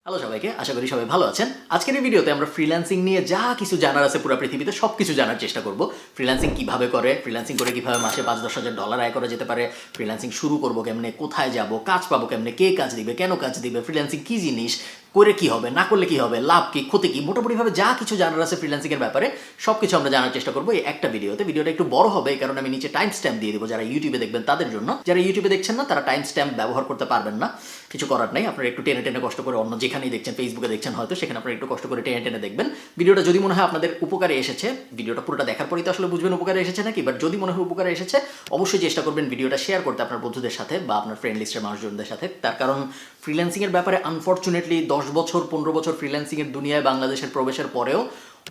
Hello সবাইকে, আশা করি সবাই ভালো আছেন। আজকের এই ভিডিওতে আমরা ফ্রিল্যান্সিং নিয়ে যা কিছু জানার আছে পুরো পৃথিবীতে সব কিছু জানার চেষ্টা করব। ফ্রিল্যান্সিং কিভাবে করে, ফ্রিল্যান্সিং করে কিভাবে মাসে 5-10 হাজার ডলার আয় করা যেতে পারে, ফ্রিল্যান্সিং শুরু করবো কেমনে, কোথায় যাব, কাজ পাবো কেমনে, কে কাজ দিবে, কেন কাজ দিবে, ফ্রিল্যান্সিং কি জিনিস, করে কি হবে, না করলে কি হবে, লাভ কি, ক্ষতি কি, মোটামুটিভাবে যা কিছু জানার আছে ফ্রিল্যান্সিংয়ের ব্যাপারে সব কিছু আমরা জানার চেষ্টা করবো এই একটা ভিডিওতে। ভিডিওটা একটু বড় হবে এই কারণে আমি নিচে টাইম স্ট্যাম্প দিয়ে দেবো, যারা ইউটিউবে দেখবেন তাদের জন্য। যারা ইউটিউবে দেখছেন না তারা টাইম স্ট্যাম্প ব্যবহার করতে পারবেন না, কিছু করার নাই। আপনারা একটু টেনে টেনে কষ্ট করে অন্য যেখানেই দেখছেন, ফেসবুকে দেখছেন হয়তো, সেখানে আপনারা একটু কষ্ট করে টেনে টেনে দেখবেন। ভিডিওটা যদি মনে হয় আপনাদের উপকারে এসেছে, ভিডিওটা পুরোটা দেখার পরেই তো আসলে বুঝবেন উপকারে এসেছে নাকি, বাট যদি মনে হয় উপকারে এসেছে অবশ্যই চেষ্টা করবেন ভিডিওটা শেয়ার করতে আপনার বন্ধুদের সাথে বা আপনার ফ্রেন্ড লিস্টের মানুষজনদের সাথে। তার কারণ ফ্রিল্যান্সিংয়ের ব্যাপারে আনফর্চুনেটলি 10 বছর 15 বছর ফ্রিল্যান্সিংয়ের দুনিয়ায় বাংলাদেশের প্রবেশের পরেও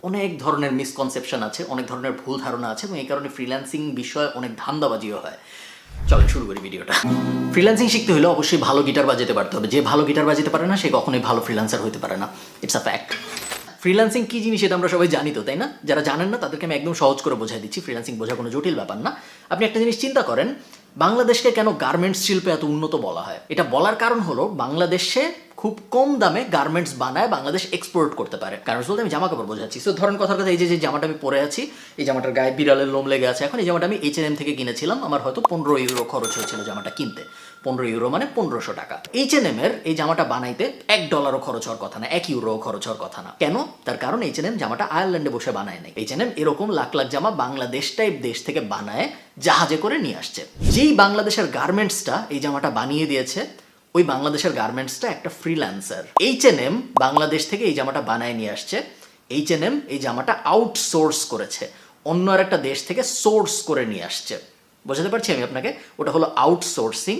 অনেক ধরনের মিসকনসেপশন আছে, অনেক ধরনের ভুল ধারণা আছে, এবং এই কারণে ফ্রিল্যান্সিং বিষয়ে অনেক ধান্দাবাজিও হয়। চলেন শুরু করি ভিডিওটা। ফ্রিল্যান্সিং শিখতে হলে অবশ্যই ভালো গিটার বাজাতে পারতে হবে। যে ভালো গিটার বাজাতে পারে না সে কখনোই ভালো ফ্রিল্যান্সার হতে পারে না, ইটস আ ফ্যাক্ট। ফ্রিল্যান্সিং কি জিনিস এটা আমরা সবাই জানি তো, তাই না? যারা জানেন না তাদেরকে আমি একদম সহজ করে বোঝাই দিচ্ছি। ফ্রিল্যান্সিং বোঝা কোনো জটিল ব্যাপার না। আপনি একটা জিনিস চিন্তা করেন, বাংলাদেশকে কেন গার্মেন্টস শিল্পে এত উন্নত বলা হয়? এটা বলার কারণ হলো বাংলাদেশে খুব কম দামে গার্মেন্টস বানায় বাংলাদেশ এক্সপোর্ট করতে পারে। গার্মেন্টস বলতে আমি জামা কাপড় বোঝাচ্ছি। সো ধরেন কথার কথা, এই যে জামাটা আমি পরে আছি, এই জামাটার গায়ে বিড়ালের লোম লেগে আছে। এখন এই জামাটা আমি H&M থেকে কিনেছিলাম, আমার হয়তো 15 ইউরো খরচ হয়েছিল জামাটা কিনতে। 15 ইউরো মানে 1500 টাকা। H&M এর এই জামাটা বানাইতে $1 খরচ হওয়ার কথা না, 1 ইউরো খরচ হওয়ার কথা না। কেন? তার কারণ H&M জামাটা আয়ারল্যান্ডে বসে বানায় নাই। H&M এরকম লাখ লাখ জামা বাংলাদেশ টাইপ দেশ থেকে বানায় জাহাজে করে নিয়ে আসছে। যেই বাংলাদেশের গার্মেন্টসটা এই জামাটা বানিয়ে দিয়েছে, ওই বাংলাদেশের গার্মেন্টসটা একটা ফ্রিল্যান্সার। H&M বাংলাদেশ থেকে এই জামাটা বানায় নিয়ে আসছে। H&M এই জামাটা আউটসোর্স করেছে, অন্য আর একটা দেশ থেকে সোর্স করে নিয়ে আসছে। বোঝাতে পারছি আমি আপনাকে? ওটা হলো আউটসোর্সিং।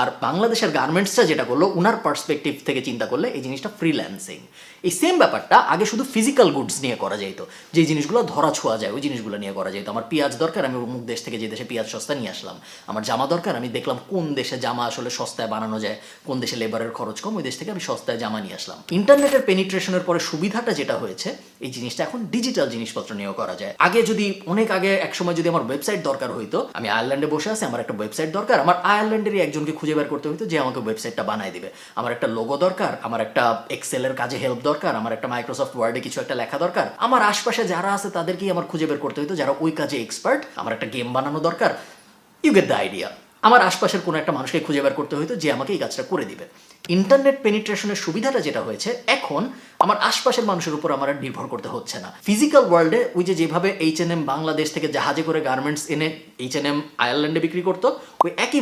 আর বাংলাদেশের গার্মেন্টসটা যেটা করলো, উনার পার্সপেক্টিভ থেকে চিন্তা করলে এই জিনিসটা ফ্রিল্যান্সিং। এই সেম ব্যাপারটা আগে শুধু ফিজিক্যাল গুডস নিয়ে করা যেত, যে জিনিসগুলো ধরা ছোঁয়া যায় ওই জিনিসগুলো নিয়ে করা যেত। আমার পেঁয়াজ দরকার, আমি অমুক দেশ থেকে যে দেশে পেঁয়াজ সস্তা নিয়ে আসলাম। আমার জামা দরকার, আমি দেখলাম কোন দেশে জামা আসলে সস্তায় বানানো যায়, কোন দেশে লেবারের খরচ কম, ওই দেশ থেকে আমি সস্তায় জামা নিয়ে আসলাম। ইন্টারনেটের পেনিট্রেশনের পরে সুবিধাটা যেটা হয়েছে, এই জিনিসটা এখন ডিজিটাল জিনিসপত্র নিয়েও করা যায়। আগে যদি অনেক আগে এক সময় যদি আমার ওয়েবসাইট দরকার হইতো, আমি আয়ারল্যান্ডে বসে আছি, আমার একটা ওয়েবসাইট দরকার, আমার আয়ারল্যান্ডেরই একজনকে খুঁজে বের করতে হইতো যে আমাকে ওয়েবসাইটটা বানায় দিবে। আমার একটা লোগো দরকার, আমার একটা এক্সেলের কাজে হেল্প দরকার, আমার একটা মাইক্রোসফট ওয়ার্ডে কিছু একটা লেখা দরকার, আমার আশপাশে যারা আছে তাদেরকেই আমার খুঁজে বের করতে হইতো যারা ওই কাজে এক্সপার্ট। আমার একটা গেম বানানো দরকার, ইউ গেট দ্য আইডিয়া। আমার আশপাশের কোনো একটা মানুষকে খুঁজে বের করতে হইতো যে আমাকে এই কাজটা করে দিবে। ইন্টারনেট পেনিট্রেশনের সুবিধাটা যেটা হয়েছে, এখন আমার আশপাশের মানুষের উপর আমার আর নির্ভর করতে হচ্ছে না। ফিজিক্যাল ওয়ার্ল্ডে ওই যে যেভাবে H&M বাংলাদেশ থেকে জাহাজে করে গার্মেন্টস এনে H&M আয়ারল্যান্ডে বিক্রি করতো, ওই একই